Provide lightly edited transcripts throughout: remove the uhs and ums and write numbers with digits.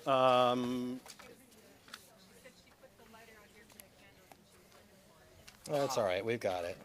Um, that's all right. We've got it.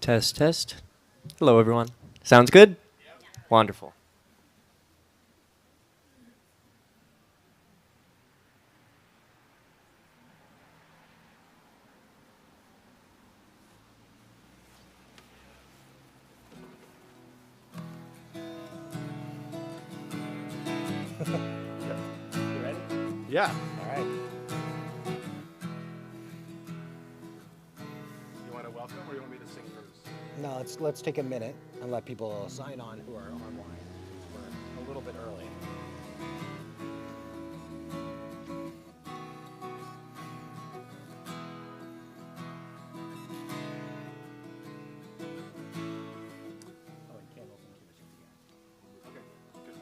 Test, test. Hello, everyone. Sounds good? Wonderful. You ready? Yeah. All right. You want to welcome, or you want me to sing first? No, let's take a minute and let people sign on who are online. We're a little bit early. Oh, and candles and commissions again. Okay, good.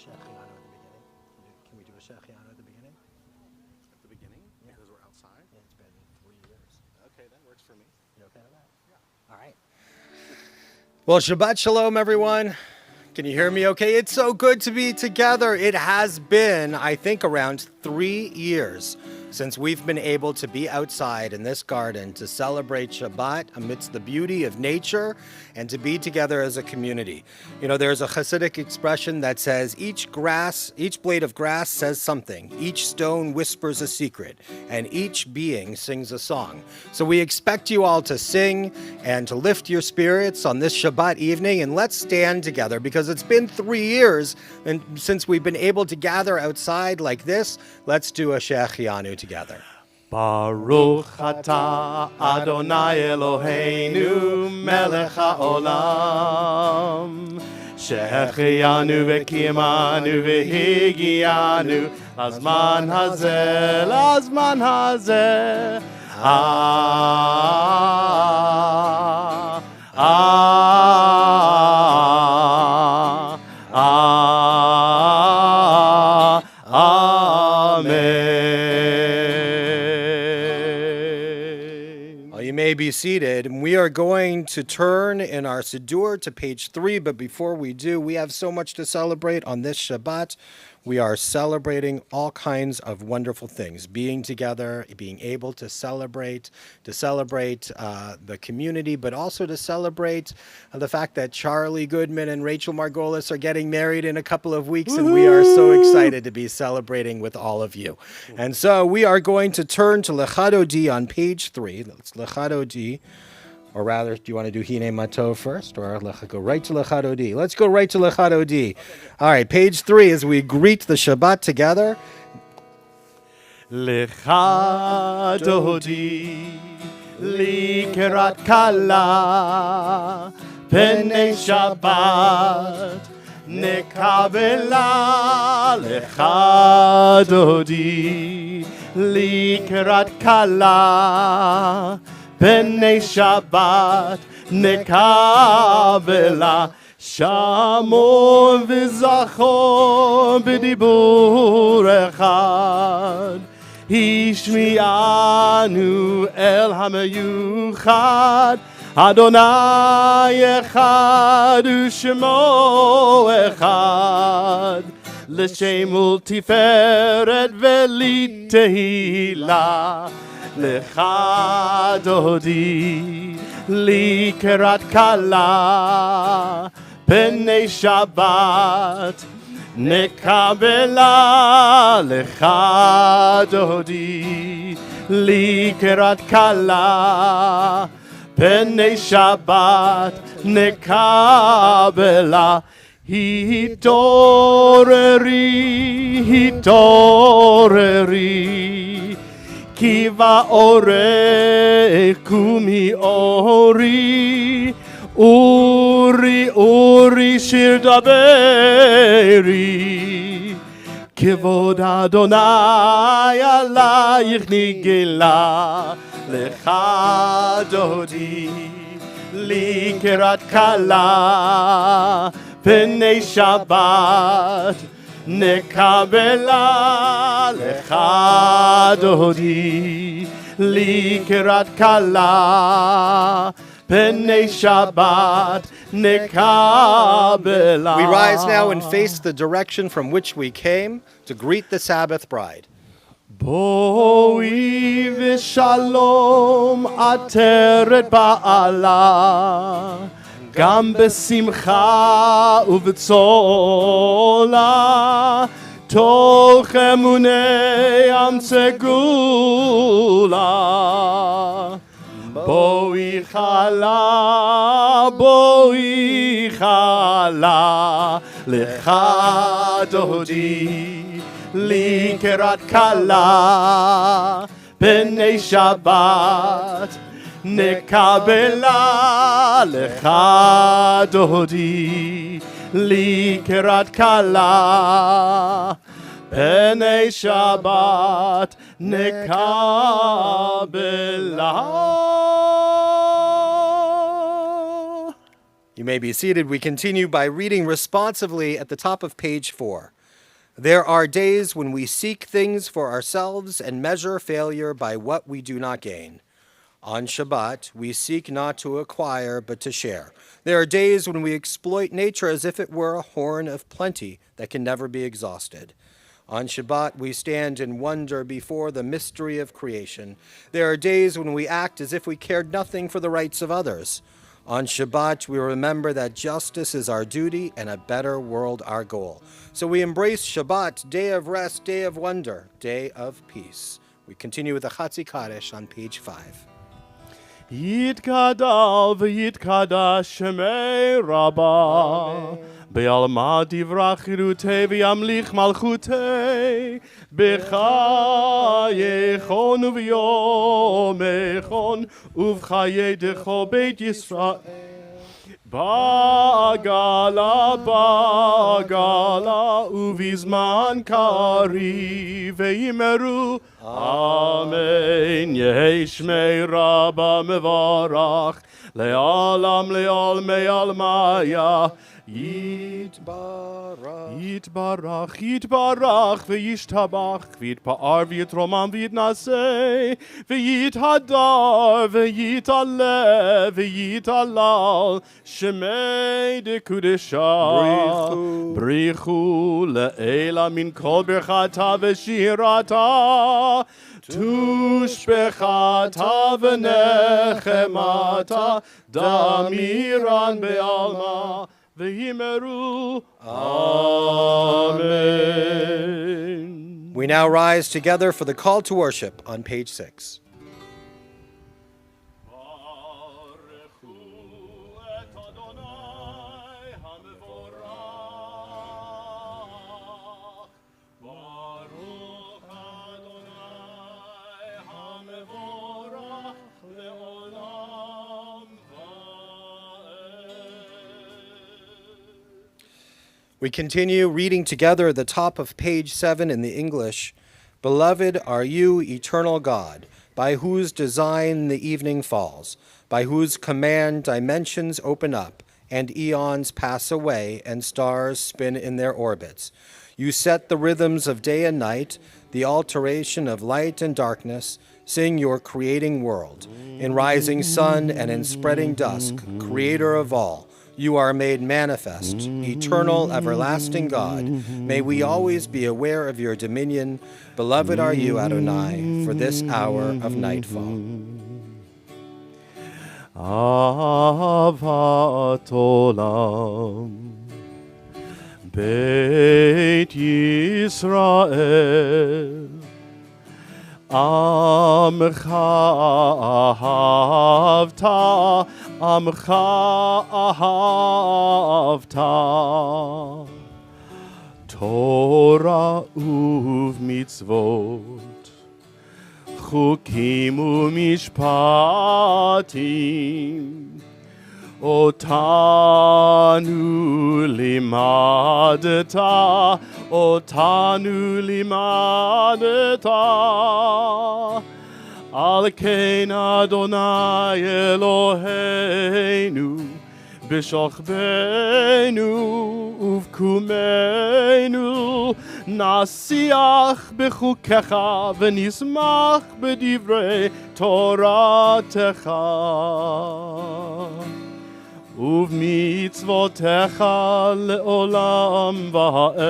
Shechianu at the beginning? Can we do a Shechianu at the beginning? At the beginning? Yeah. Because we're outside? Yeah, it's been 3 years. Okay, that works for me. You okay with that? Yeah. All right. Well, Shabbat Shalom, everyone. Can you hear me okay? It's so good to be together. It has been, I think, around 3 years since we've been able to be outside in this garden to celebrate Shabbat amidst the beauty of nature and to be together as a community. You know, there's a Hasidic expression that says each blade of grass says something, each stone whispers a secret, and each being sings a song. So we expect you all to sing and to lift your spirits on this Shabbat evening, and let's stand together because it's been 3 years and since we've been able to gather outside like this. Let's do a Shechianu together. Baruch atah Adonai Eloheinu melech haolam shehechianu v'kiyamanu v'higianu lazman hazeh You may be seated, and we are going to turn in our Siddur to page 3, but before we do, we have so much to celebrate on this Shabbat. We are celebrating all kinds of wonderful things, being together, being able to celebrate the community, but also to celebrate the fact that Charlie Goodman and Rachel Margolis are getting married in a couple of weeks, and we are so excited to be celebrating with all of you. And so we are going to turn to Lechadodi on page 3. Let's Lechadodi. Or rather, do you want to do Hine Matov first, or go right to Lechadodi? Let's go right to Lechadodi. All right, page 3, as we greet the Shabbat together. Lechadodi likerat kala pnei Shabbat nekabela lechadodi likerat kala B'nei Shabbat nekabela Shamor v'zachor b'dibur echad Hishmi'anu el hameyuchad Adonai echad u'shemo echad L'shem ultiferet v'litehila Lechadodi likerat kala B'nei Shabbat nekabela Lechadodi likerat kala B'nei Shabbat nekabela Hitoreri Kiva ore kumi ori Uri shir daberi Kivod Adonai alayich nigela Lechadodi likerat kala B'nei Shabbat nekabela lechadodi likerat kala B'nei Shabbat nekabela. We rise now and face the direction from which we came to greet the Sabbath bride. Boi v'shalom ateret ba'ala Gam besimcha ubetzola toch emunei am segula Boi chala lechadodi likerat kala B'nei Shabbat nekabela lechadodi likerat kala B'nei Shabbat nekabela. You may be seated. We continue by reading responsively at the top of page 4. There are days when we seek things for ourselves and measure failure by what we do not gain. On Shabbat, we seek not to acquire, but to share. There are days when we exploit nature as if it were a horn of plenty that can never be exhausted. On Shabbat, we stand in wonder before the mystery of creation. There are days when we act as if we cared nothing for the rights of others. On Shabbat, we remember that justice is our duty and a better world our goal. So we embrace Shabbat, day of rest, day of wonder, day of peace. We continue with the Chatzi Kaddish on page 5. יתגדל ויתקדש שמי רבה, בעלמא דברה חירותי וימליך מלכותי, בחייכון וביומכון ובחיי דכו בית ישראל. בגלה ובזמן קריב ויאמרו אמן. יהי שמי רבה מברך לעולם לעולמי עלמיה. יתברך וישתבח ויתפאר ויתרומם ויתנשא ויתהדר ויתעלה ויתהלל שמי דקודשה. בריחו לעילה מן כל ברכתה ושירתה, תושבחתה ונחמתה, דמירן בעלמה ויאמרו Amen. We now rise together for the call to worship on page 6. We continue reading together at the top of page 7 in the English. Beloved are you, eternal God, by whose design the evening falls, by whose command dimensions open up, and eons pass away, and stars spin in their orbits. You set the rhythms of day and night, the alteration of light and darkness. Sing your creating world. In rising sun and in spreading dusk, creator of all, you are made manifest, eternal, everlasting God. May we always be aware of your dominion. Beloved are you, Adonai, for this hour of nightfall. Ahavat olam Beit Yisrael Amcha ahavta, Amcha ahavta, Torah uvmitzvot, Chukim umishpatim, Otanu limadeta, Otanu limadeta, Al kein Adonai Eloheinu, B'shochbeinu uvkumeinu, Nasiach b'chukecha v'nismach b'divrei Toratecha. ובמצוותיך לעולם ועד.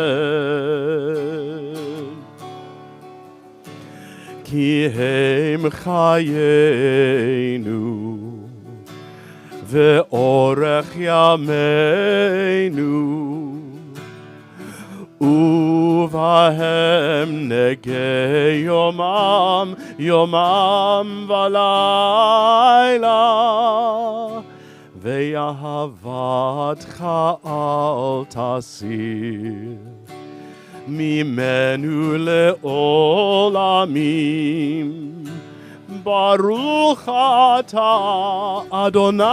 כי הם חיינו ואורך ימינו, ובהם נגי יומם ולילה. ואהבתך אל תסיר ממנו לעולמים. ברוך אתה אדוני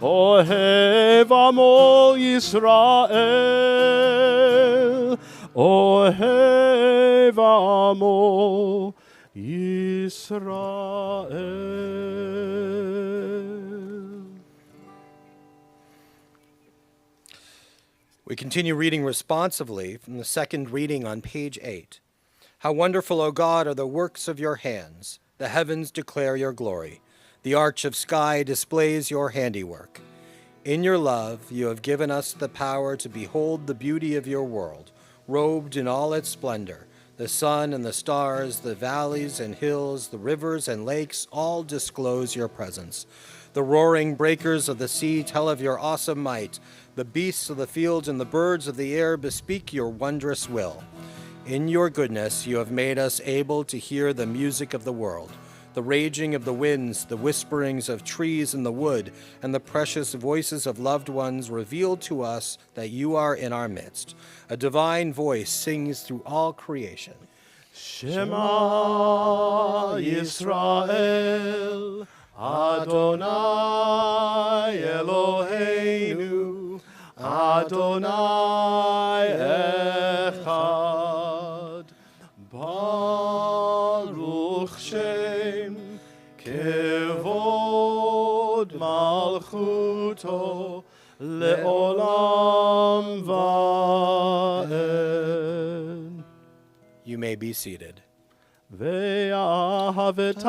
אוהב עמו ישראל, אוהב עמו ישראל. We continue reading responsively from the second reading on page 8. How wonderful, O God, are the works of your hands. The heavens declare your glory. The arch of sky displays your handiwork. In your love, you have given us the power to behold the beauty of your world, robed in all its splendor. The sun and the stars, the valleys and hills, the rivers and lakes all disclose your presence. The roaring breakers of the sea tell of your awesome might. The beasts of the fields and the birds of the air bespeak your wondrous will. In your goodness, you have made us able to hear the music of the world, the raging of the winds, the whisperings of trees in the wood, and the precious voices of loved ones reveal to us that you are in our midst. A divine voice sings through all creation. Shema Yisrael, Adonai Eloheinu, Adonai Echad. Baruch Shem Kevod Malchuto Leolam Vaed. You may be seated. Ve'ahaveta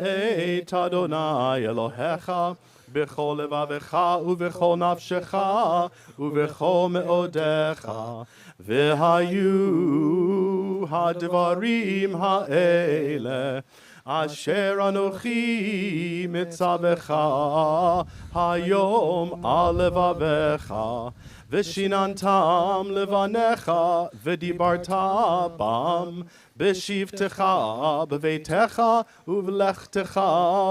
et Adonai Elohecha b'chol levavecha u'v'chol nafshecha u'v'chol me'odecha ve'hayu hadvarim ha'ele asher anochi mitzavecha hayom al levavecha v'shinantam levanecha v'dibarta bam b'shivtecha b'veitecha u'v'lechtecha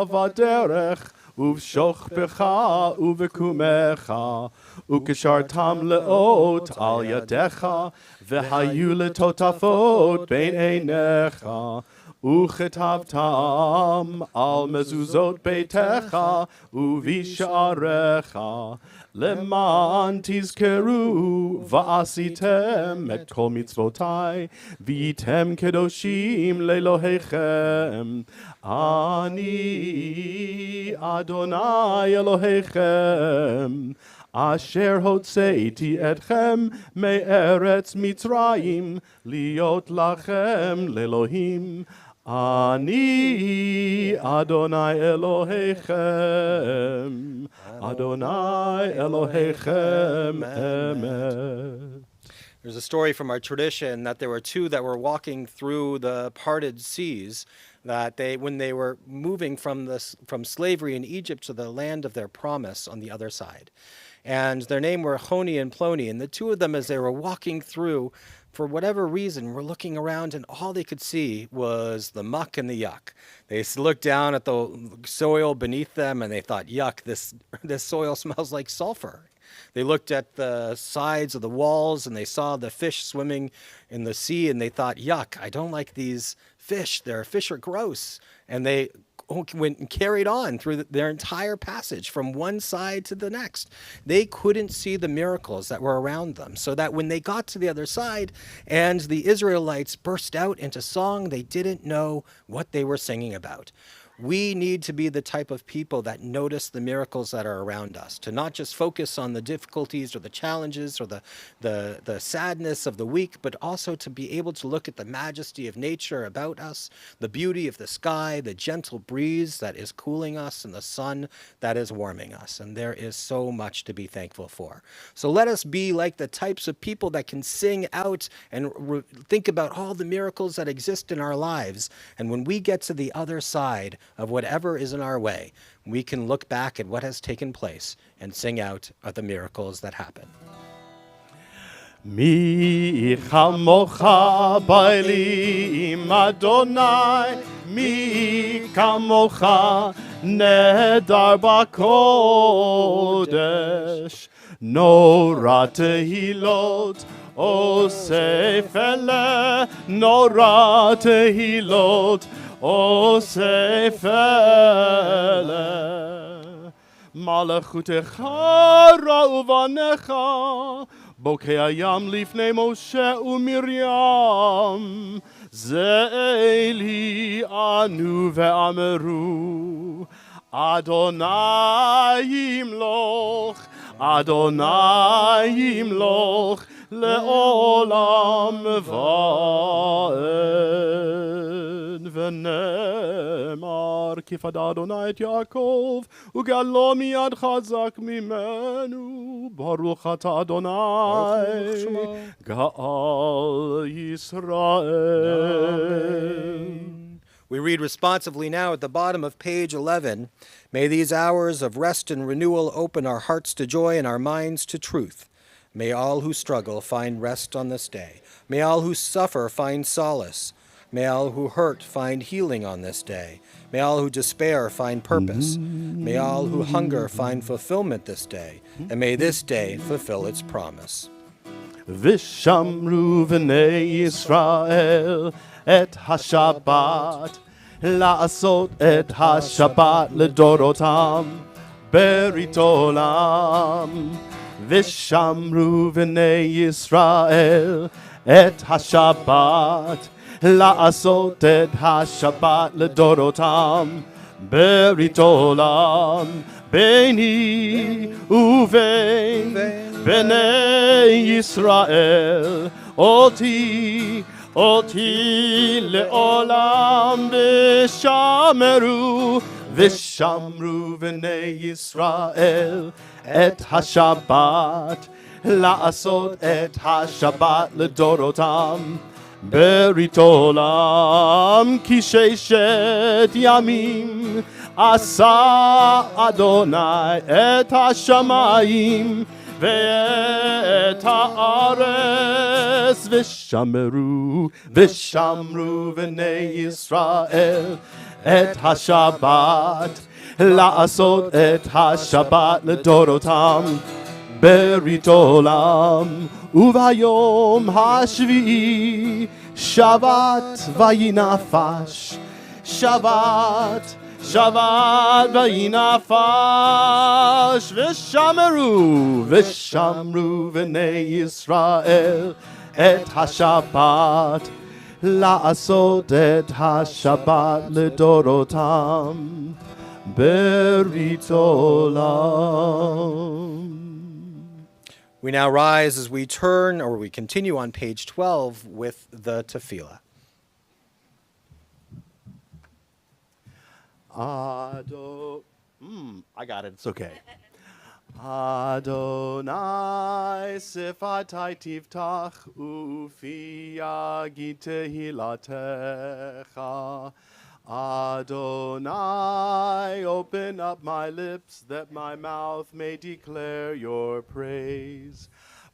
v'derech uv'shochbecha uv'kumecha ukeshartam leot al yadecha v'hayu letotafot bein einecha uchetavtam al mezuzot beitecha uvisharecha leman tizkeru va'asitem et kol mitzvotai v'item kedoshim lelohechem ani Adonai Elohechem asher hotzeiti etchem me'eretz Mitzrayim liot lachem lelohim ani Adonai Elohechem Adonai Elohechem emet. There's a story from our tradition that there were two that were walking through the parted seas, that when they were moving from slavery in Egypt to the land of their promise on the other side. And their name were Honi and Ploni. And the two of them, as they were walking through, for whatever reason, were looking around, and all they could see was the muck and the yuck. They looked down at the soil beneath them, and they thought, yuck, this soil smells like sulfur. They looked at the sides of the walls, and they saw the fish swimming in the sea, and they thought, yuck, I don't like these fish. Their fish are gross. And they went and carried on through their entire passage from one side to the next. They couldn't see the miracles that were around them, so that when they got to the other side and the Israelites burst out into song, they didn't know what they were singing about. We need to be the type of people that notice the miracles that are around us, to not just focus on the difficulties or the challenges or the sadness of the week, but also to be able to look at the majesty of nature about us, the beauty of the sky, the gentle breeze that is cooling us, and the sun that is warming us. And there is so much to be thankful for. So let us be like the types of people that can sing out and think about all the miracles that exist in our lives. And when we get to the other side of whatever is in our way, we can look back at what has taken place and sing out of the miracles that happen. Mi chamocha ba'elim Adonai, mi kamocha nedar b'kodesh, nora tehilot osef ele, nora tehilot osef ele. Malachutecha ra'uvanecha, Bokei hayam lifnei Moshe uMiriam, Ze'eli anu ve'ameru, Adonai yimloch, Adonai yimloch le'olam va'ed. V'nemar kifad Adonai et Yaakov ugalo miyad chazak mimenu. Baruch ata Adonai Ga'al Yisrael. We read responsively now at the bottom of page 11, may these hours of rest and renewal open our hearts to joy and our minds to truth. May all who struggle find rest on this day. May all who suffer find solace. May all who hurt find healing on this day. May all who despair find purpose. May all who hunger find fulfillment this day. And may this day fulfill its promise. Vishamru v'nei Yisrael et HaShabbat la'asot et HaShabbat ledorotam berit olam. Vishamru v'nei Yisrael et HaShabbat la'asot et HaShabbat ledorotam berit olam. Beni uvein b'nei Yisrael oti le'olam v'shameru v'nei Yisrael et HaShabbat la'asot et HaShabbat ledorotam berit olam ki sheishet yamim asa Adonai et hashamayim ve'et haaretz v'shamru v'nei Yisrael et hashabbat la'asot et hashabbat ledorotam berit olam uvayom hashvi'i Shabbat vayinafash Shabbat vayinafash v'shamru v'nei Yisrael et hashabbat la'asot et hashabbat ledorotam berit olam. We now rise as we turn, or we continue on page 12 with the tefillah. I got it. It's okay. Adonai sifatai tiftach ufi yagid tehilatecha. Adonai, open up my lips that my mouth may declare your praise.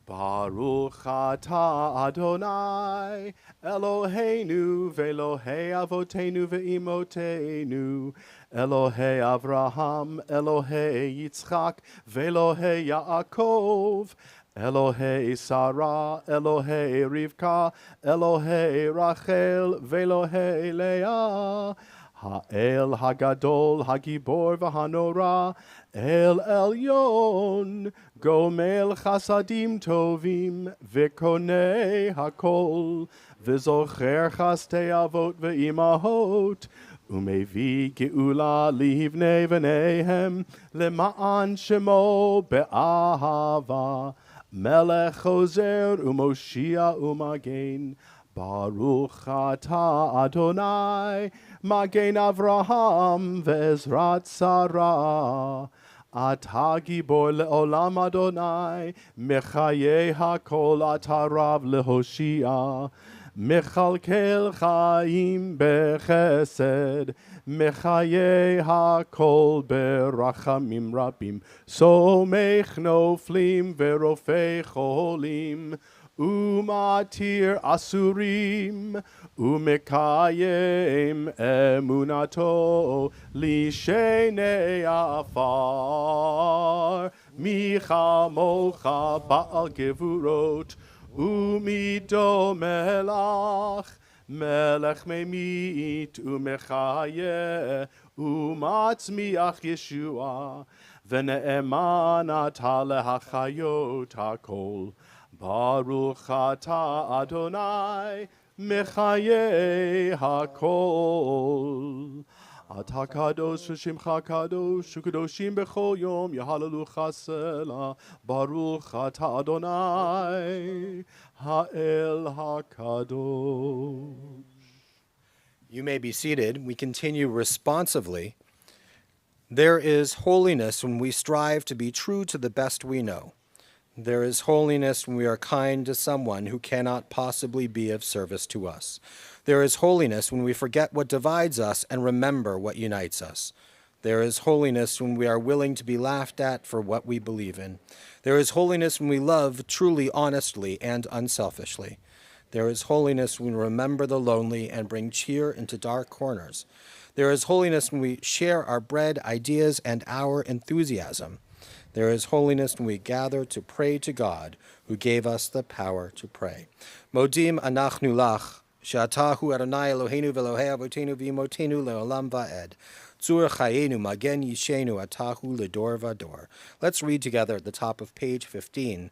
Baruch atah Adonai, Eloheinu ve'Elohei avotenu ve'imotenu, Elohei Avraham, Elohei Yitzchak, ve'Elohei Yaakov, Elohei Sarah, Elohei Rivka, Elohei Rachel, ve'Elohei Leah, Ha'el Hagadol, Hagibor v'Hanora, El Elyon, Gomel Chasadim Tovim, V'Konei Hakol, V'Zocher Chastei Avot V'Imahot, Umevi Geula Livnei V'Neihem, Lema'an Shemo Be'ahava, Melech Chozer Umoshia Umagen, Baruch atah Adonai, Magen Avraham ve'Ezrat Sarah. Atah gibor le'olam Adonai, Mechaye hakol atah rav lehoshia. Mechalkel chaim bechesed, Mechaye hakol berachamim rabim. Somech noflim ve'rofei cholim. Umatir asurim, umekayem emunato, lishenei afar, michamocha ba'al gevurot, umido melach, melech memit, umechaye, umatzmiach Yeshua, v'ne'eman atah lehachayot hakol. Baruch atah Adonai, Mechaye hakol. אתה קדוש ושמך קדוש וקדושים בכל יום יהללוך סלה ברוך אתה אדוני האל הקדוש. You may be seated. We continue responsively. There is holiness when we strive to be true to the best we know. There is holiness when we are kind to someone who cannot possibly be of service to us. There is holiness when we forget what divides us and remember what unites us. There is holiness when we are willing to be laughed at for what we believe in. There is holiness when we love truly, honestly, and unselfishly. There is holiness when we remember the lonely and bring cheer into dark corners. There is holiness when we share our bread, ideas, and our enthusiasm. There is holiness when we gather to pray to God, who gave us the power to pray. Modim anachnu lach, she'atahu Adonai Eloheinu v'Elohei avotenu v'imotenu le'olam va'ed. Tzur chayenu magen yishenu atahu ledor vador. Let's read together at the top of page 15.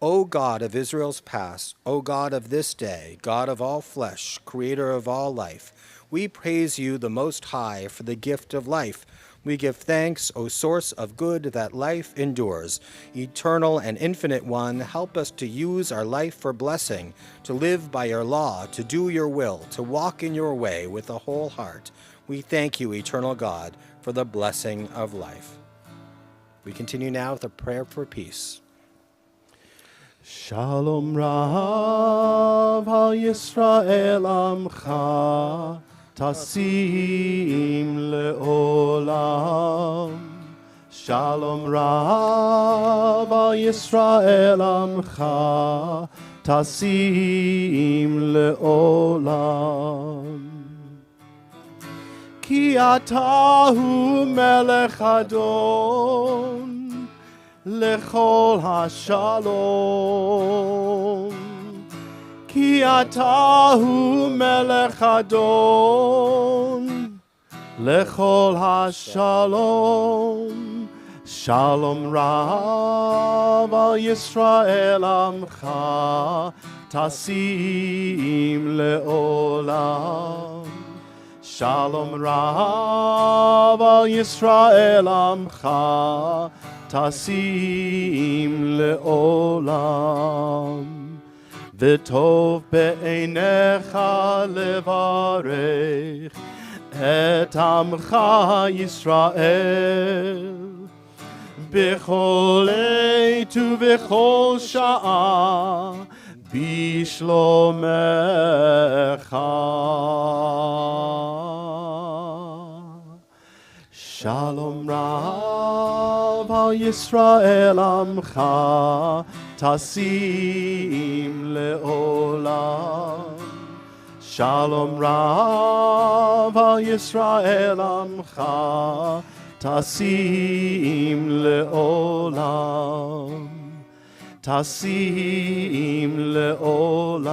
O God of Israel's past, O God of this day, God of all flesh, creator of all life, we praise you, the Most High, for the gift of life. We give thanks, O source of good, that life endures. Eternal and infinite one, help us to use our life for blessing, to live by your law, to do your will, to walk in your way with a whole heart. We thank you, eternal God, for the blessing of life. We continue now with a prayer for peace. Shalom Rav al Yisrael Amcha Tasim le'olam. Shalom Rav al Yisrael Amcha Tasim le'olam. Ki atahu melech adon lechol hashalom. Ki atahu melech adon lechol hashalom. Shalom Rav al Yisrael amcha tasim le'olam. Shalom Rav al Yisrael amcha tasim le'olam. V'tov be'einecha levarech et amcha Yisrael b'chol eit u'b'chol sha'a b'shlomecha. Shalom Rav al Yisrael amcha tasim le'olam. Shalom Rav al Yisrael amcha tasim le'olam. Tasim le'olam.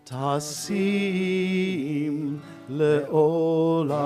Tasim le'olam.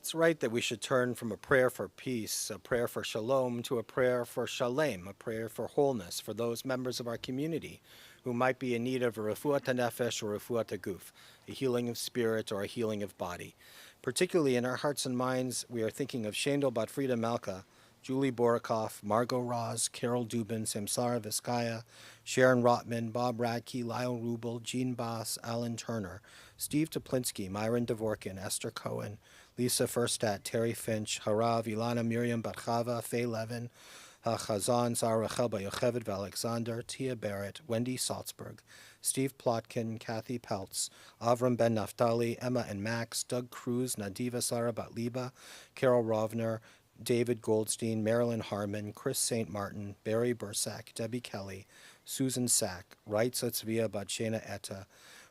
It's right that we should turn from a prayer for peace, a prayer for shalom, to a prayer for shalem, a prayer for wholeness for those members of our community who might be in need of a refuat hanefesh or refuat haguf, a healing of spirit or a healing of body. Particularly in our hearts and minds, we are thinking of Shendel Bat Frida Malka, Julie Borikoff, Margot Roz, Carol Dubin, Samsara Viskaya, Sharon Rotman, Bob Radke, Lyle Rubel, Jean Bass, Alan Turner, Steve Toplinsky, Myron Dvorkin, Esther Cohen, Lisa Firstat, Terry Finch, Harav, Ilana Miriam Batchava, Faye Levin, Chazan, Sarah Chelba, Yocheved Alexander, Tia Barrett, Wendy Salzberg, Steve Plotkin, Kathy Peltz, Avram Ben Naftali, Emma and Max, Doug Cruz, Nadiva Sarah Batliba, Carol Rovner, David Goldstein, Marilyn Harmon, Chris St. Martin, Barry Bursack, Debbie Kelly, Susan Sack, Reitza Tzvia Batshena Etta,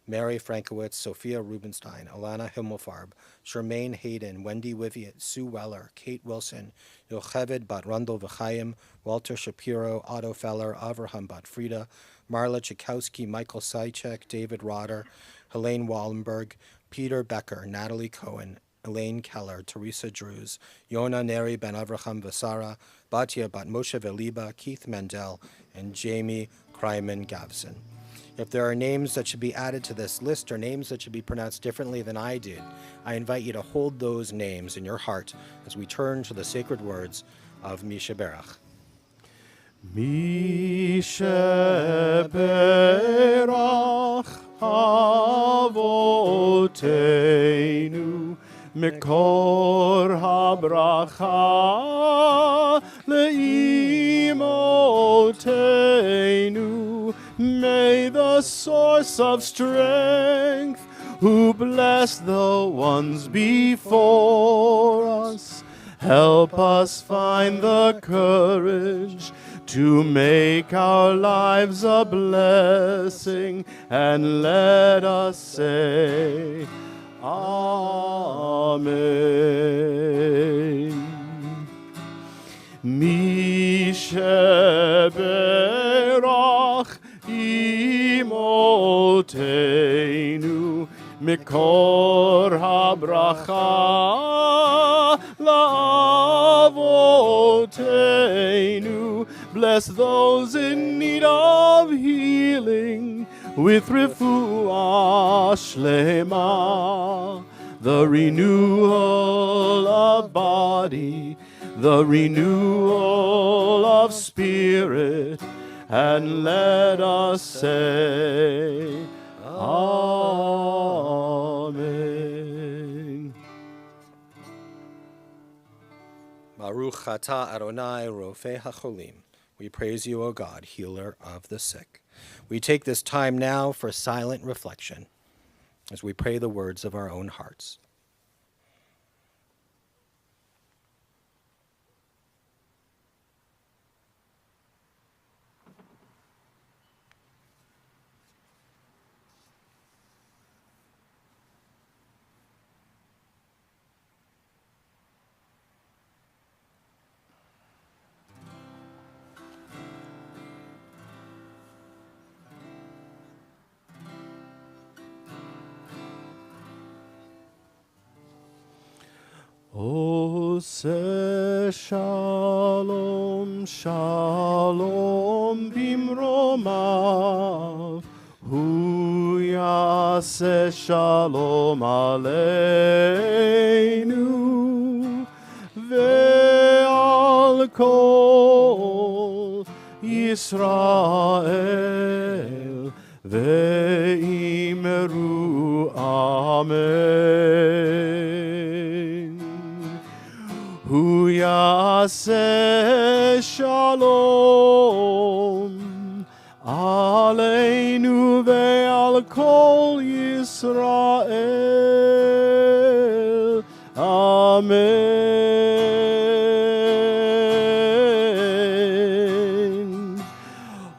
Mary Frankowitz, Sophia Rubenstein, Alana Himmelfarb, Charmaine Hayden, Wendy Wiviet, Sue Weller, Kate Wilson, Yocheved Bat Rundle V'chaim, Walter Shapiro, Otto Feller, Avraham Bat Frida, Marla Chakowski, Michael Sychek, David Rotter, Helene Wallenberg, Peter Becker, Natalie Cohen, Elaine Keller, Teresa Drews, Yona Neri Ben Avraham Vasara, Batya Bat Moshe Veliba, Keith Mendel, and Jamie Kryman Gavson. If there are names that should be added to this list or names that should be pronounced differently than I did, I invite you to hold those names in your heart as we turn to the sacred words of Misha Berach. Misha Berach Avoteinu Mikor habracha leimotenu. May the source of strength, who blessed the ones before us, help us find the courage to make our lives a blessing, and let us say, Amen. Misha Berach Imotenu Mikor habracha la'avotenu. Bless those in need of healing with refuah shlema, the renewal of body, the renewal of spirit, and let us say, Amen. Baruch atah Adonai Rofei HaCholim. We praise you, O God, healer of the sick. We take this time now for silent reflection as we pray the words of our own hearts. Ose shalom, shalom bimromav, hu yaseh shalom aleinu, ve'al kol Yisrael, ve'imru amen. Hu yaseh shalom aleinu ve'al kol Yisrael. Amen.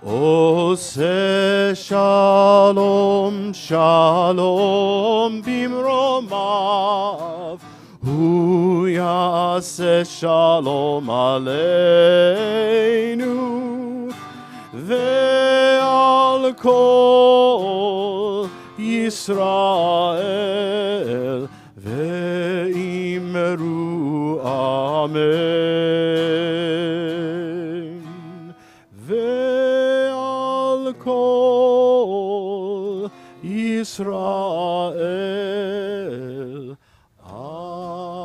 Ose shalom, shalom bimromav, hu yaseh shalom aleinu, ve'al kol Yisrael, ve'imru amen. Ve'al kol Yisrael, amen.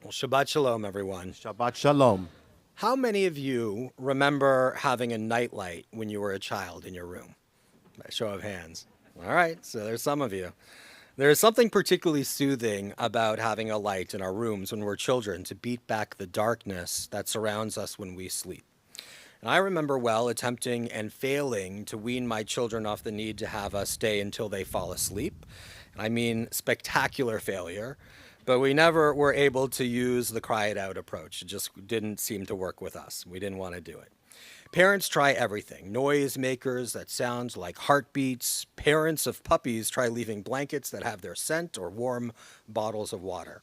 Well, Shabbat Shalom, everyone. Shabbat Shalom. How many of you remember having a nightlight when you were a child in your room? By show of hands. All right, so there's some of you. There's something particularly soothing about having a light in our rooms when we're children to beat back the darkness that surrounds us when we sleep. And I remember well attempting and failing to wean my children off the need to have us stay until they fall asleep. I mean, spectacular failure. But we never were able to use the cry it out approach. It just didn't seem to work with us. We didn't want to do it. Parents try everything. Noise makers that sound like heartbeats. Parents of puppies try leaving blankets that have their scent or warm bottles of water.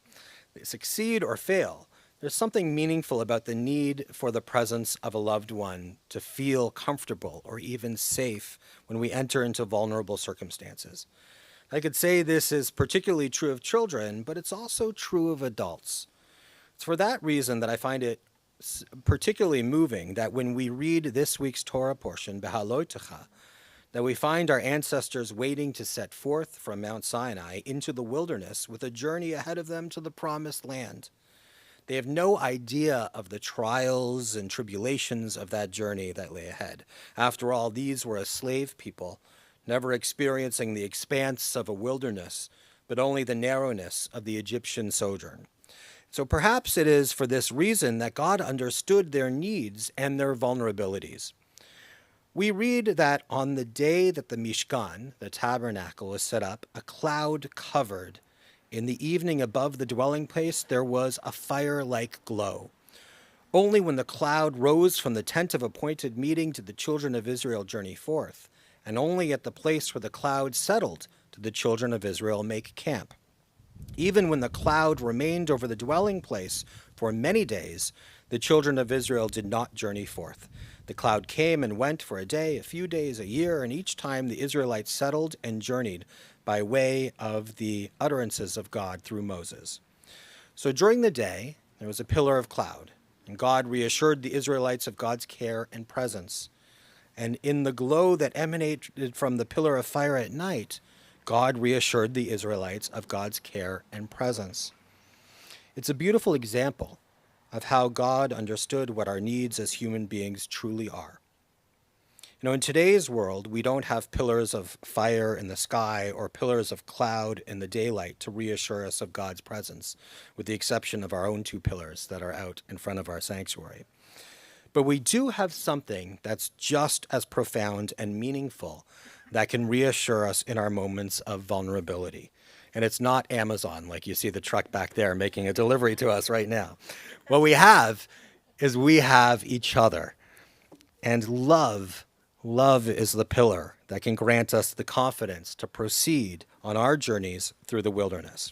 They succeed or fail. There's something meaningful about the need for the presence of a loved one to feel comfortable or even safe when we enter into vulnerable circumstances. I could say this is particularly true of children, but it's also true of adults. It's for that reason that I find it particularly moving that when we read this week's Torah portion, Behalotecha, that we find our ancestors waiting to set forth from Mount Sinai into the wilderness with a journey ahead of them to the promised land. They have no idea of the trials and tribulations of that journey that lay ahead. After all, these were a slave people, never experiencing the expanse of a wilderness, but only the narrowness of the Egyptian sojourn. So perhaps it is for this reason that God understood their needs and their vulnerabilities. We read that on the day that the Mishkan, the tabernacle, was set up, a cloud covered. In the evening above the dwelling place, there was a fire-like glow. Only when the cloud rose from the tent of appointed meeting did the children of Israel journey forth, and only at the place where the cloud settled did the children of Israel make camp. Even when the cloud remained over the dwelling place for many days, the children of Israel did not journey forth. The cloud came and went for a day, a few days, a year, and each time the Israelites settled and journeyed by way of the utterances of God through Moses. So during the day, there was a pillar of cloud, and God reassured the Israelites of God's care and presence. And in the glow that emanated from the pillar of fire at night, God reassured the Israelites of God's care and presence. It's a beautiful example of how God understood what our needs as human beings truly are. You know, in today's world, we don't have pillars of fire in the sky or pillars of cloud in the daylight to reassure us of God's presence, with the exception of our own two pillars that are out in front of our sanctuary. But we do have something that's just as profound and meaningful that can reassure us in our moments of vulnerability. And it's not Amazon, like you see the truck back there making a delivery to us right now. What we have is we have each other. And love is the pillar that can grant us the confidence to proceed on our journeys through the wilderness.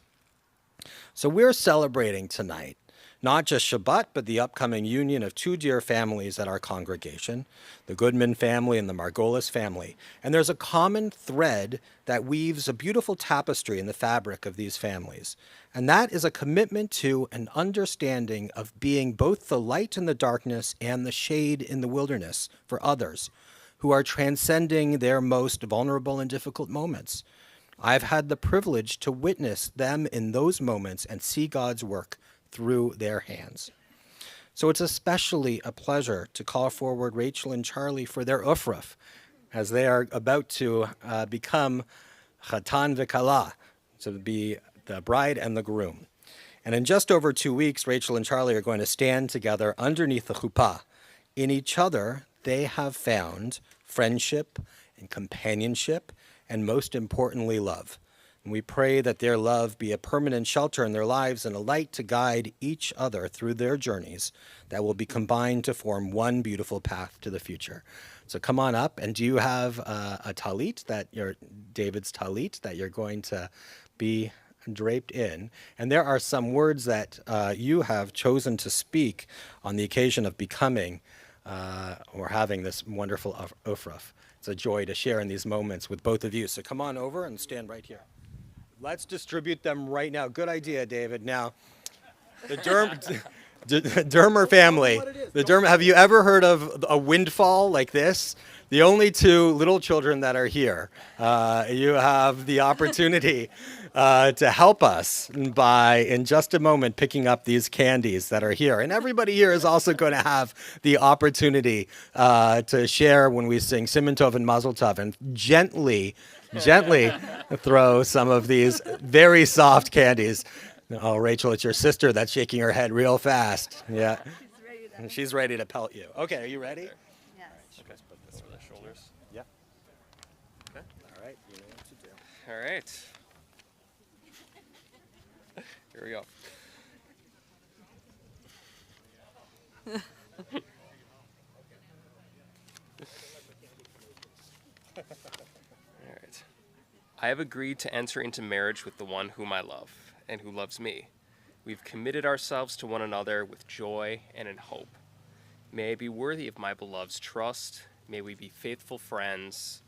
So we're celebrating tonight not just Shabbat, but the upcoming union of two dear families at our congregation, the Goodman family and the Margolis family. And there's a common thread that weaves a beautiful tapestry in the fabric of these families. And that is a commitment to an understanding of being both the light in the darkness and the shade in the wilderness for others who are transcending their most vulnerable and difficult moments. I've had the privilege to witness them in those moments and see God's work through their hands. So it's especially a pleasure to call forward Rachel and Charlie for their ufraf, as they are about to become Chatan v'Kala, to be the bride and the groom. And in just over 2 weeks, Rachel and Charlie are going to stand together underneath the chuppah. In each other, they have found friendship and companionship, and most importantly, love. And we pray that their love be a permanent shelter in their lives and a light to guide each other through their journeys that will be combined to form one beautiful path to the future. So come on up. And do you have a talit, David's talit, that you're going to be draped in? And there are some words that you have chosen to speak on the occasion of becoming or having this wonderful ufraf. It's a joy to share in these moments with both of you. So come on over and stand right here. Let's distribute them right now. Good idea, David. Now, the Dermer family. Have you ever heard of a windfall like this? The only two little children that are here. You have the opportunity to help us by, in just a moment, picking up these candies that are here. And everybody here is also going to have the opportunity to share when we sing Siman Tov and Mazel Tov, and gently throw some of these very soft candies. Oh, Rachel, it's your sister that's shaking her head real fast. Yeah. She's ready to pelt you. Okay, are you ready? Yes. Okay, let's put this for the shoulders. Yeah. Okay. All right, you know what to do. All right. Here we go. I have agreed to enter into marriage with the one whom I love and who loves me. We've committed ourselves to one another with joy and in hope. May I be worthy of my beloved's trust. May we be faithful friends,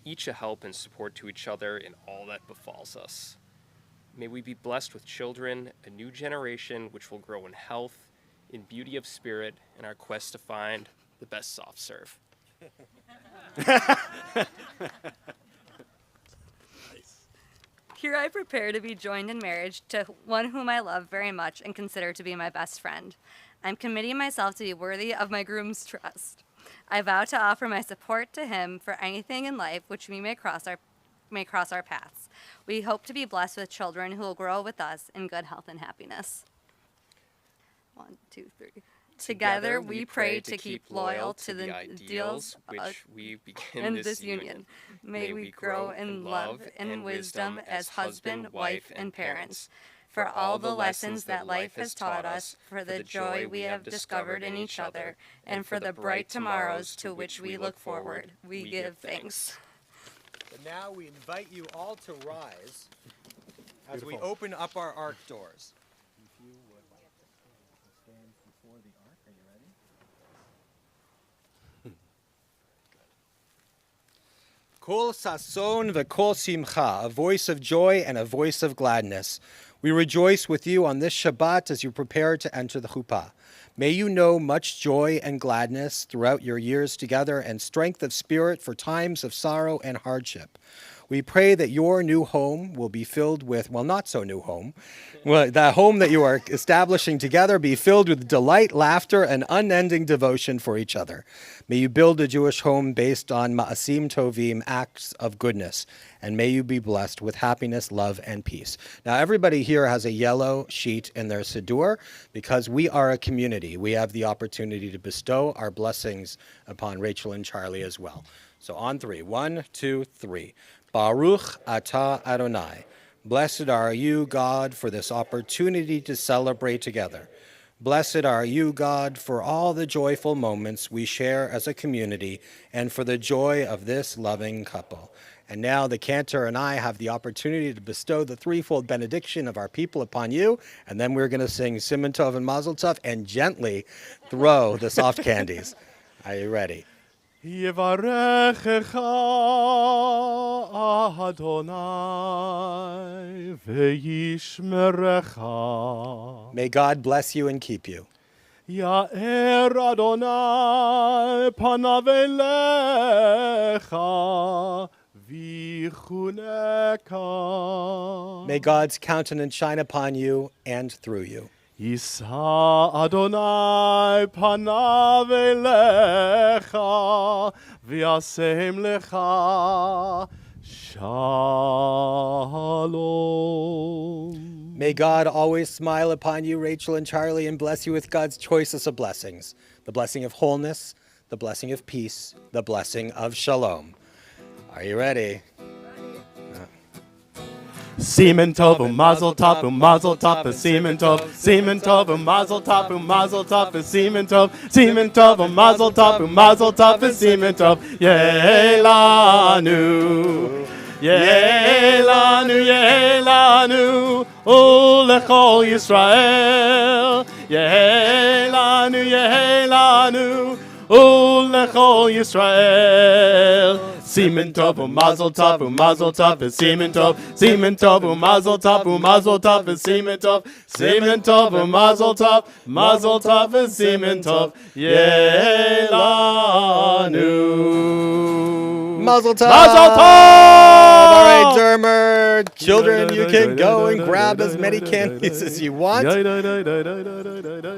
each a help and support to each other in all that befalls us. May we be blessed with children, a new generation which will grow in health, in beauty of spirit, in our quest to find the best soft serve. Here I prepare to be joined in marriage to one whom I love very much and consider to be my best friend. I'm committing myself to be worthy of my groom's trust. I vow to offer my support to him for anything in life which we may cross our paths. We hope to be blessed with children who will grow with us in good health and happiness. 1, 2, 3. Together we pray to keep loyal to the ideals which we begin in this union. May we grow in love and wisdom as husband, wife, and parents. For all the lessons that life has taught us, for the joy we have discovered in each other, and for the bright tomorrows to which we look forward, we give thanks. And now we invite you all to rise as we open up our ark doors. If you would like to stand before the ark, are you ready? Kol sason v'kol simcha, a voice of joy and a voice of gladness. We rejoice with you on this Shabbat as you prepare to enter the chuppah. May you know much joy and gladness throughout your years together and strength of spirit for times of sorrow and hardship. We pray that your new home will be filled with, well, not so new home, the home that you are establishing together be filled with delight, laughter, and unending devotion for each other. May you build a Jewish home based on ma'asim tovim, acts of goodness, and may you be blessed with happiness, love, and peace. Now, everybody here has a yellow sheet in their siddur because we are a community. We have the opportunity to bestow our blessings upon Rachel and Charlie as well. So on 3, 1, 2, 3. Baruch atah Adonai. Blessed are you, God, for this opportunity to celebrate together. Blessed are you, God, for all the joyful moments we share as a community and for the joy of this loving couple. And now the cantor and I have the opportunity to bestow the threefold benediction of our people upon you, and then we're going to sing Siman Tov and Mazel Tov and gently throw the soft candies. Are you ready? Yevarechecha Adonai ve'yishmerecha. May God bless you and keep you. Ya'er Adonai panav elecha v'chuneka. May God's countenance shine upon you and through you. Yisa Adonai panav elecha v'yasem lecha shalom. May God always smile upon you, Rachel and Charlie, and bless you with God's choicest of blessings. The blessing of wholeness, the blessing of peace, the blessing of shalom. Are you ready? Siman Tov, Mazel Tov, Mazel Tov, Siman Tov, Siman Tov, Mazel Tov, Mazel Tov, Siman Tov, Siman Tov, Mazel Tov, Mazel Tov, Siman Tov, Yelanu, Yelanu, Yelanu, Ulechol Yisrael, Yelanu, Yelanu, Ulechol Yisrael. Siman Tov, Mazel Tov, Mazel Tov, Siman Tov, Siman Tov, Mazel Tov, Mazel Tov, Siman Tov, Siman Tov, Mazel Tov, Mazel Tov, Siman Tov, Yelanu. Mazel Tov! Mazel Tov! All right, Dermer, children, you can go and grab as many candies as you want.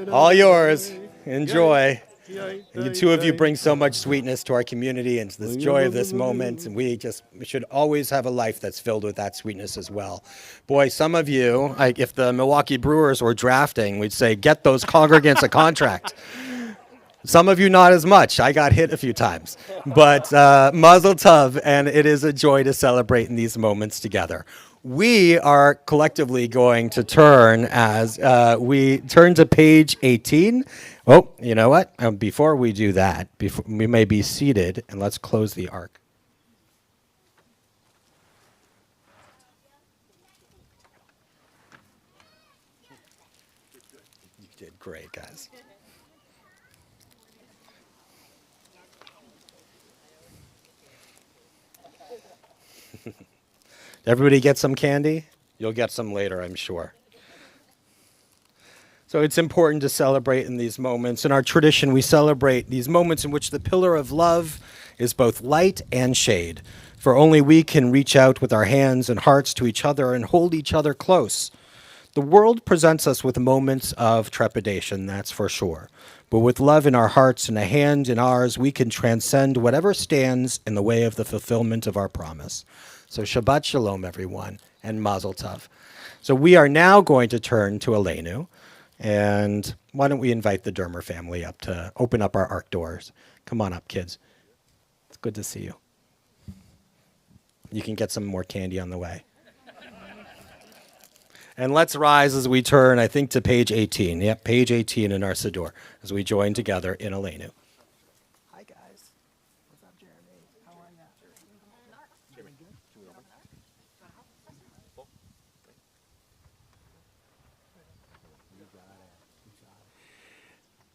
All yours. Enjoy. And the two of you bring so much sweetness to our community and to this joy of this moment. And we should always have a life that's filled with that sweetness as well. Boy, some of you, if the Milwaukee Brewers were drafting, we'd say, get those congregants a contract. Some of you not as much. I got hit a few times. But Mazel Tov, and it is a joy to celebrate in these moments together. We are collectively going to turn as we turn to page 18. Oh, you know what? Before we do that, we may be seated, and let's close the ark. great, guys. Everybody get some candy? You'll get some later, I'm sure. So it's important to celebrate in these moments. In our tradition, we celebrate these moments in which the pillar of love is both light and shade. For only we can reach out with our hands and hearts to each other and hold each other close. The world presents us with moments of trepidation, that's for sure. But with love in our hearts and a hand in ours, we can transcend whatever stands in the way of the fulfillment of our promise. So Shabbat Shalom, everyone, and Mazel Tov. So we are now going to turn to Aleinu. And why don't we invite the Dermer family up to open up our ark doors. Come on up, kids. It's good to see you. You can get some more candy on the way. And let's rise as we turn, I think, to page 18. Yep, page 18 in our Siddur, as we join together in Aleinu. Hi, guys. What's up, Jeremy? How are you? Jeremy, good? Can we open?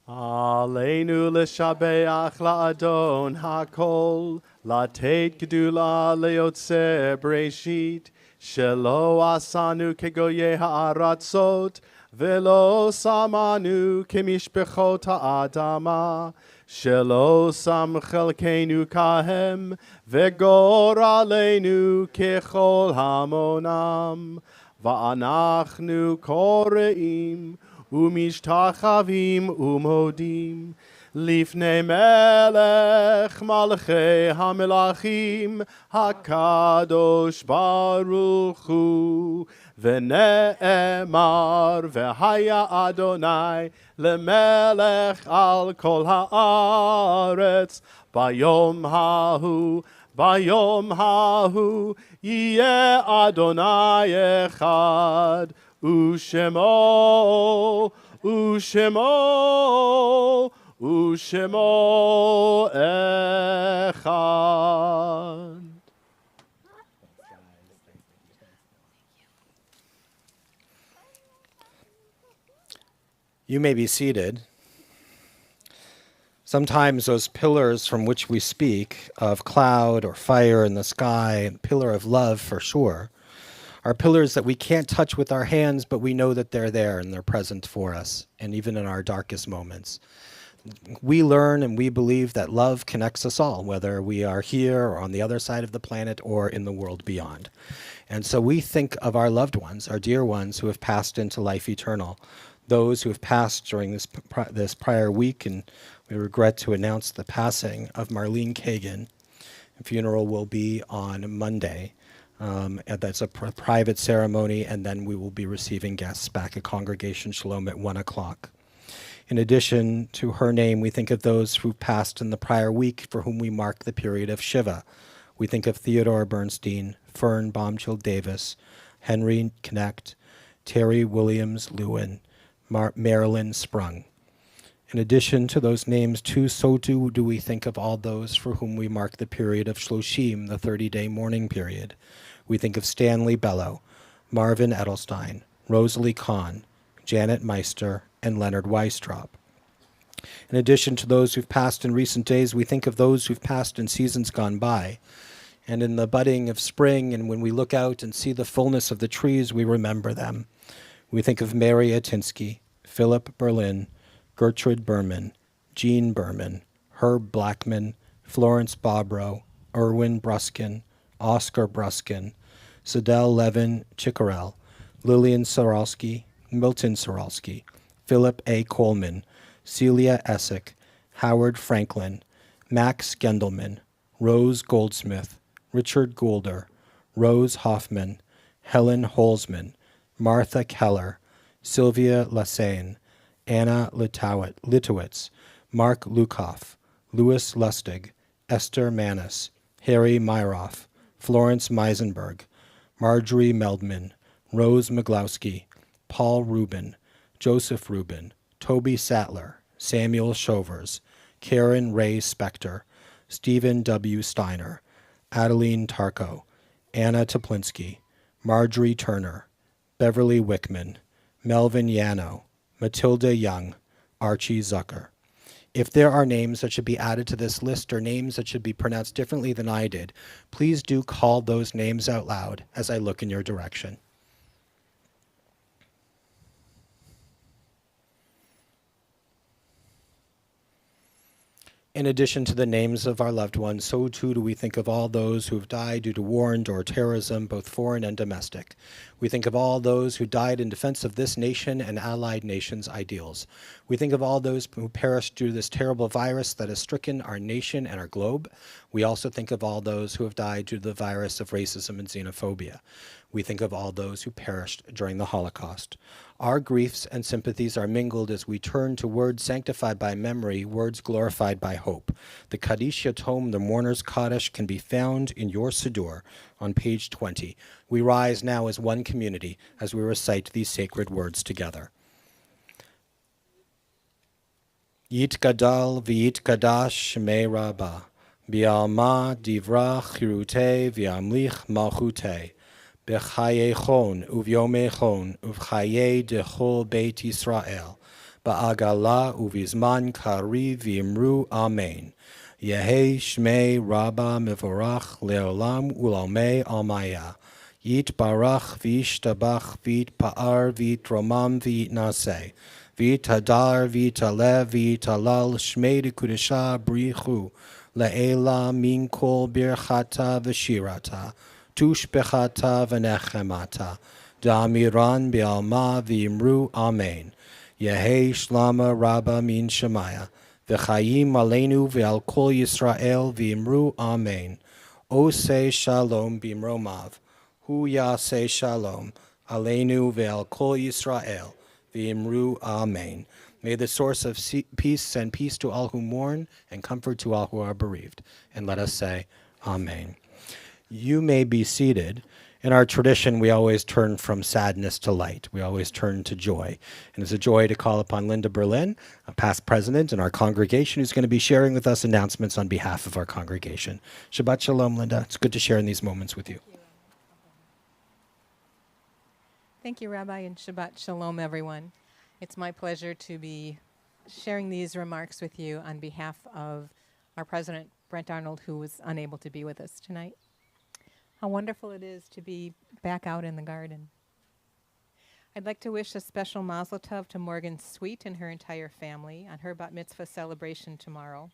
Aleinu l'shabeach la'adon hakol, latet gedula le'yotze breshit, shelo asanu kegoye ha'aratzot, velo samanu kemishpechot ha'adama, shelo sam chelkenu kahem, vegor aleinu kechol hamonam, va'anachnu koreim, ומשתחווים ומודים לפני מלך מלכי המלכים הקדוש ברוך הוא ונאמר והיה אדוני למלך על כל הארץ ביום ההוא יהיה אדוני אחד Ushemo echad. You may be seated. Sometimes those pillars from which we speak, of cloud or fire in the sky, pillar of love for sure, are pillars that we can't touch with our hands, but we know that they're there and they're present for us, and even in our darkest moments. We learn and we believe that love connects us all, whether we are here or on the other side of the planet or in the world beyond. And so we think of our loved ones, our dear ones who have passed into life eternal, those who have passed during this prior week, and we regret to announce the passing of Marlene Kagan. The funeral will be on Monday. And that's a private ceremony, and then we will be receiving guests back at Congregation Shalom at 1 o'clock. In addition to her name, we think of those who passed in the prior week for whom we mark the period of Shiva. We think of Theodore Bernstein, Fern Bombchild Davis, Henry Knecht, Terry Williams Lewin, Marilyn Sprung. In addition to those names, too, so too do we think of all those for whom we mark the period of Shloshim, the 30-day mourning period. We think of Stanley Bellow, Marvin Edelstein, Rosalie Kahn, Janet Meister, and Leonard Weistrop. In addition to those who've passed in recent days, we think of those who've passed in seasons gone by. And in the budding of spring, and when we look out and see the fullness of the trees, we remember them. We think of Mary Atinsky, Philip Berlin, Gertrude Berman, Jean Berman, Herb Blackman, Florence Bobrow, Erwin Bruskin, Oscar Bruskin, Sidel Levin Chikarel, Lillian Soralski, Milton Soralski, Philip A. Coleman, Celia Essick, Howard Franklin, Max Gendelman, Rose Goldsmith, Richard Goulder, Rose Hoffman, Helen Holzman, Martha Keller, Sylvia Lassane, Anna Litowitz, Mark Lukoff, Louis Lustig, Esther Manis, Harry Myroff, Florence Meisenberg, Marjorie Meldman, Rose Miglowski, Paul Rubin, Joseph Rubin, Toby Sattler, Samuel Shovers, Karen Ray Spector, Stephen W. Steiner, Adeline Tarko, Anna Toplinsky, Marjorie Turner, Beverly Wickman, Melvin Yano, Matilda Young, Archie Zucker. If there are names that should be added to this list or names that should be pronounced differently than I did, please do call those names out loud as I look in your direction. In addition to the names of our loved ones, so too do we think of all those who have died due to war or terrorism, both foreign and domestic. We think of all those who died in defense of this nation and allied nations' ideals. We think of all those who perished due to this terrible virus that has stricken our nation and our globe. We also think of all those who have died due to the virus of racism and xenophobia. We think of all those who perished during the Holocaust. Our griefs and sympathies are mingled as we turn to words sanctified by memory, words glorified by hope. The Kaddish Yatom, the Mourner's Kaddish, can be found in your Siddur on page 20. We rise now as one community as we recite these sacred words together. Yit Gadal v'yit Kadash Shmei Rabbah, Bi'alma Divra Chirute v'amlich Malchute, B'chayechon uvyomechon uvchaye dechol Beit Yisrael, Ba'agala uvizman kari v'imru Amen. Yehi Shmei Rabba Mevorach Leolam Ulamei Almaya. Yit Barach V'ishtabach V'it Pa'ar V'it Romam V'it Naseh. V'it Hadar V'it Alev V'it Alal Shmei de Kudesha Brichu. Le'ela Min Kol Birchata V'shirata. Tushbechata v'nechemata, da'amiran bi'alma v'imru amen. Yehi shlama rabba min shemaya, v'chayim aleinu v'al kol Yisrael v'imru amen. Oseh shalom b'imromav, hu yaseh shalom, aleinu v'al kol Yisrael v'imru amen. May the source of peace send peace to all who mourn and comfort to all who are bereaved. And let us say, amen. You may be seated. In our tradition, we always turn from sadness to light. We always turn to joy. And it's a joy to call upon Linda Berlin, a past president in our congregation, who's going to be sharing with us announcements on behalf of our congregation. Shabbat Shalom, Linda. It's good to share in these moments with you. Thank you, Rabbi, and Shabbat Shalom, everyone. It's my pleasure to be sharing these remarks with you on behalf of our president, Brent Arnold, who was unable to be with us tonight. How wonderful it is to be back out in the garden. I'd like to wish a special mazel tov to Morgan Sweet and her entire family on her bat mitzvah celebration tomorrow,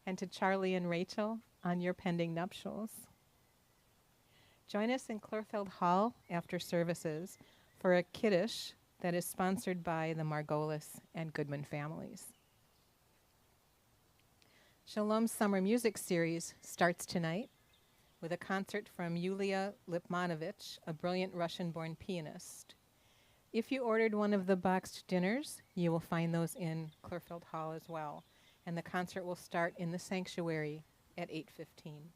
and to Charlie and Rachel on your pending nuptials. Join us in Clearfield Hall after services for a kiddush that is sponsored by the Margolis and Goodman families. Shalom's summer music series starts tonight with a concert from Yulia Lipmanovich, a brilliant Russian-born pianist. If you ordered one of the boxed dinners, you will find those in Clearfield Hall as well. And the concert will start in the sanctuary at 8:15.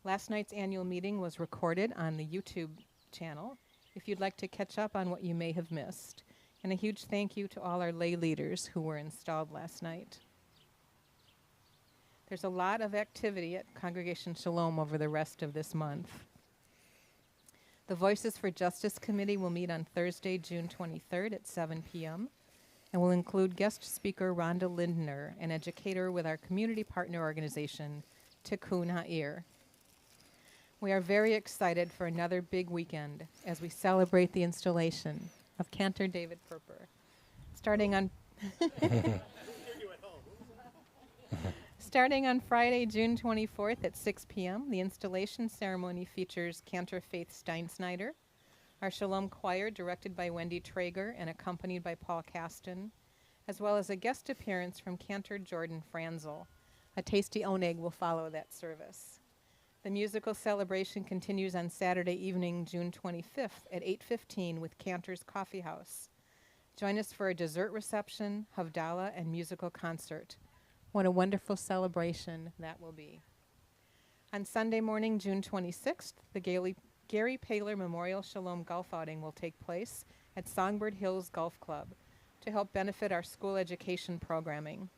Last night's annual meeting was recorded on the YouTube channel if you'd like to catch up on what you may have missed. And a huge thank you to all our lay leaders who were installed last night. There's a lot of activity at Congregation Shalom over the rest of this month. The Voices for Justice Committee will meet on Thursday, June 23rd at 7 p.m. and will include guest speaker Rhonda Lindner, an educator with our community partner organization, Tikkun Ha'ir. We are very excited for another big weekend as we celebrate the installation of Cantor David Perper. Starting on Friday, June 24th at 6 p.m., the installation ceremony features Cantor Faith Steinsnyder, our Shalom Choir directed by Wendy Traeger and accompanied by Paul Caston, as well as a guest appearance from Cantor Jordan Franzel. A tasty oneg will follow that service. The musical celebration continues on Saturday evening, June 25th at 8:15 with Cantor's Coffee House. Join us for a dessert reception, Havdalah, and musical concert. What a wonderful celebration that will be. On Sunday morning, June 26th, the Gary Paler Memorial Shalom Golf Outing will take place at Songbird Hills Golf Club to help benefit our school education programming.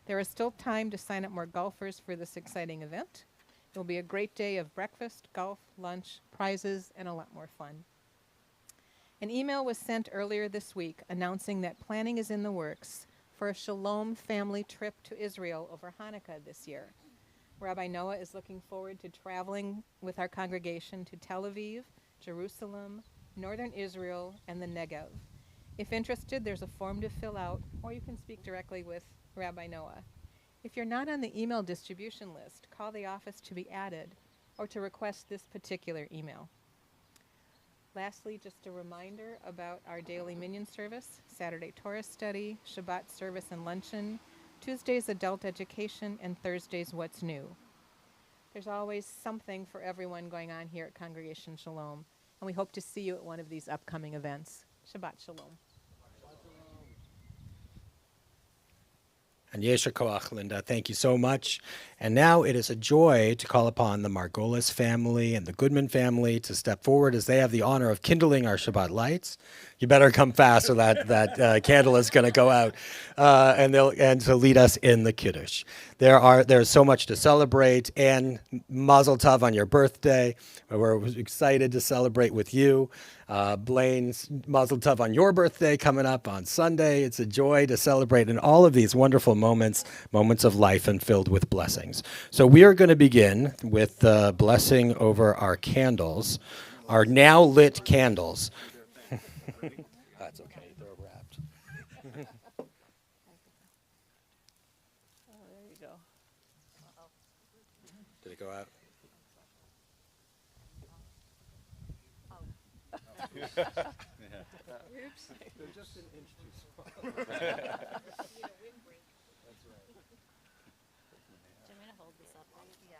There is still time to sign up more golfers for this exciting event. It will be a great day of breakfast, golf, lunch, prizes, and a lot more fun. An email was sent earlier this week announcing that planning is in the works for a Shalom family trip to Israel over Hanukkah this year. Rabbi Noah is looking forward to traveling with our congregation to Tel Aviv, Jerusalem, northern Israel, and the Negev. If interested, there's a form to fill out, or you can speak directly with Rabbi Noah. If you're not on the email distribution list, call the office to be added or to request this particular email. Lastly, just a reminder about our daily Minyan service, Saturday Torah study, Shabbat service and luncheon, Tuesdays adult education, and Thursdays what's new. There's always something for everyone going on here at Congregation Shalom, and we hope to see you at one of these upcoming events. Shabbat Shalom. And Yesha Koach, Linda, thank you so much. And now it is a joy to call upon the Margolis family and the Goodman family to step forward as they have the honor of kindling our Shabbat lights. You better come fast or that candle is going to go out, and to lead us in the Kiddush. There's so much to celebrate, and Mazel Tov on your birthday. We're excited to celebrate with you. Blaine's Mazel Tov on your birthday coming up on Sunday. It's a joy to celebrate in all of these wonderful moments of life and filled with blessings. So we are going to begin with the blessing over our candles, our now lit candles. That's okay, they're wrapped. Oh, there you go. Did it go out? They're just an inch too small. Do you want me to hold this up? Yeah.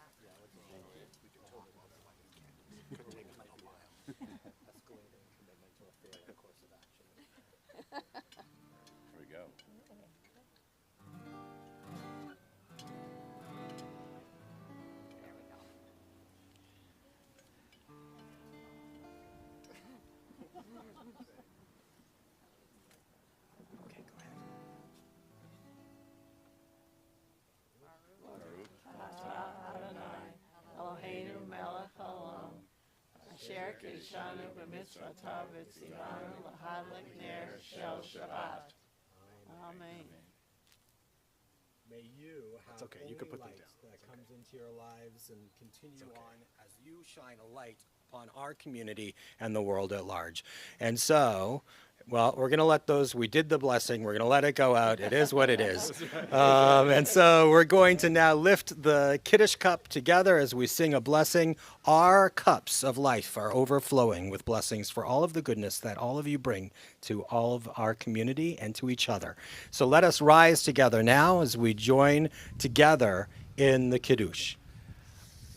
Could take a little while. Escalating commitment to a fair course of action. Here we go. Okay, go ahead. Eloheinu melech haolam, asher kiddushanu b'mitzvotav v'tzivanu l'hadlik ner shel Shabbat. Amen. May you have okay, you holy can put them light down. that comes into your lives and continue on as you shine a light upon our community and the world at large. And so, well, we're going to let those, we did the blessing, we're going to let it go out. It is what it is. And so we're going to now lift the Kiddush cup together as we sing a blessing. Our cups of life are overflowing with blessings for all of the goodness that all of you bring to all of our community and to each other. So let us rise together now as we join together in the Kiddush.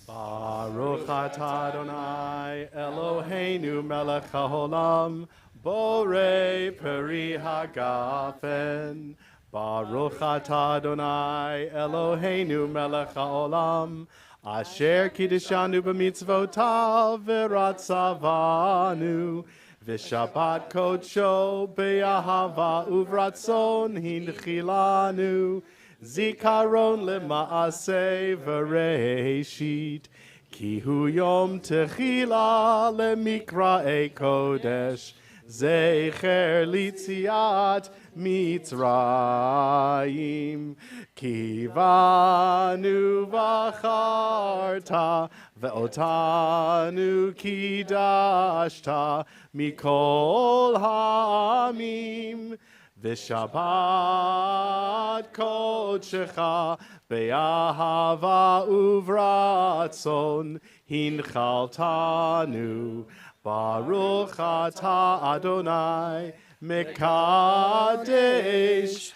Baruch atah Adonai Eloheinu melech haolam borei peri hagafen. Baruch atah Adonai Eloheinu melech haolam asher kiddushanu b'mitzvotav v'ratzavanu v'shabbat kodsho be'ahava uvratzon hinchilanu Zikaron lema'aseh v'reishit ki hu yom techila lemikra'ei kodesh zecher litziat Mitzrayim ki vanu v'acharta ve'otanu kidashta mikol ha'amim V'shabbat kodshecha be'ahava uvratzon hinchaltanu Baruch atah Adonai mekadesh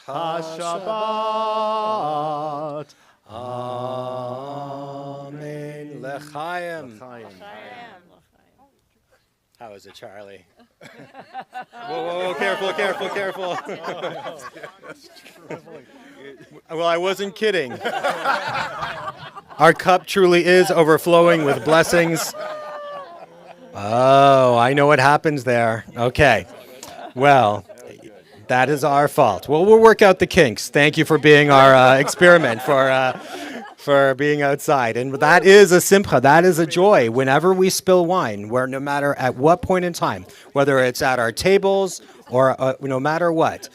hashabbat. Amen. L'chaim. How is it, Charlie? Whoa, careful. Well, I wasn't kidding. Our cup truly is overflowing with blessings. Oh, I know what happens there. Okay. Well, that is our fault. Well, we'll work out the kinks. Thank you for being our experiment for for being outside. And that is a simcha, that is a joy. Whenever we spill wine, where no matter at what point in time, whether it's at our tables or no matter what,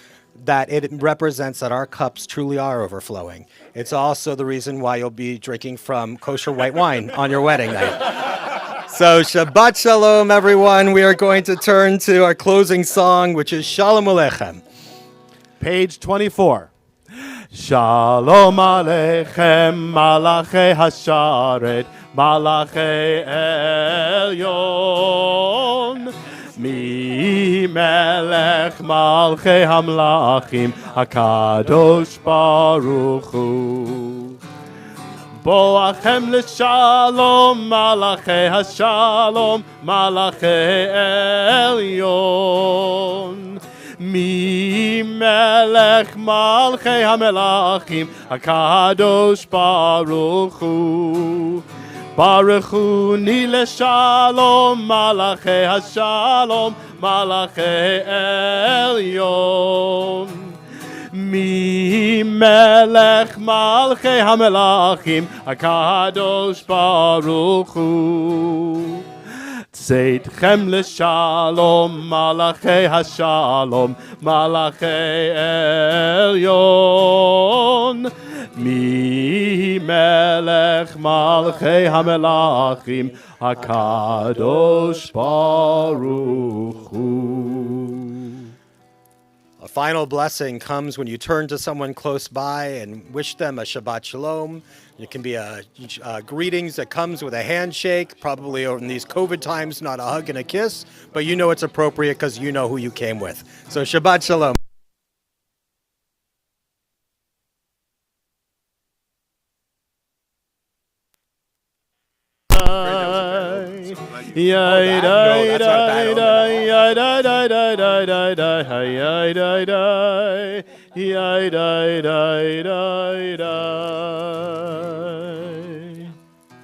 that it represents that our cups truly are overflowing. It's also the reason why you'll be drinking from kosher white wine on your wedding night. So Shabbat Shalom, everyone. We are going to turn to our closing song, which is Shalom Aleichem. Page 24. Shalom Aleichem, Malachei Hasharet, Malachei Elyon. Mi melech malchei hamlachim, HaKadosh Baruch Hu. Boachem l'shalom, Malachei Hashalom, Malachei Elyon. Mi melech malchei hamelachim, HaKadosh Baruch Hu. Baruch Hu ni l'shalom, Malachei Hashalom, Malachei Elyon. Mi melech malchei hamelachim, HaKadosh Baruch Hu. Tzeitchem l'shalom, Malachei Hashalom, Malachei Elyon. Mi melech malchei hamelachim, HaKadosh Baruch Hu. A final blessing comes when you turn to someone close by and wish them a Shabbat Shalom. It can be a greetings that comes with a handshake, probably in these COVID times, not a hug and a kiss, but you know it's appropriate because you know who you came with. So Shabbat Shalom.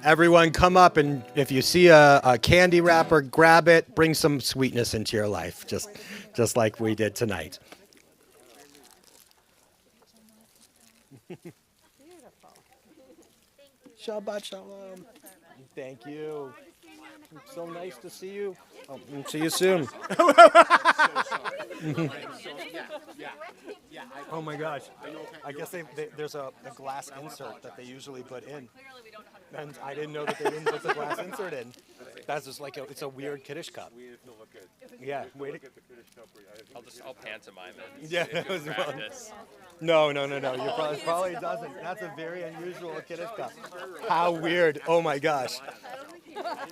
Everyone come up, and if you see a candy wrapper, grab it, bring some sweetness into your life, just like we did tonight. Shabbat Shalom. Thank you. So nice to see you. Oh, see you soon. Oh my gosh. I guess there's a glass insert that they usually put in. And I didn't know that they didn't put the glass insert in. That's just like it's a weird Kiddush cup. Yeah, wait. I'll pantomime it. Yeah, If that you was wrong. practice. No. You probably doesn't. That's a very unusual Kiddush cup. How weird. Oh my gosh.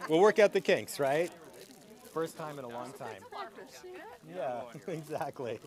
We'll work out the kinks, right? First time in a long time. Yeah, exactly.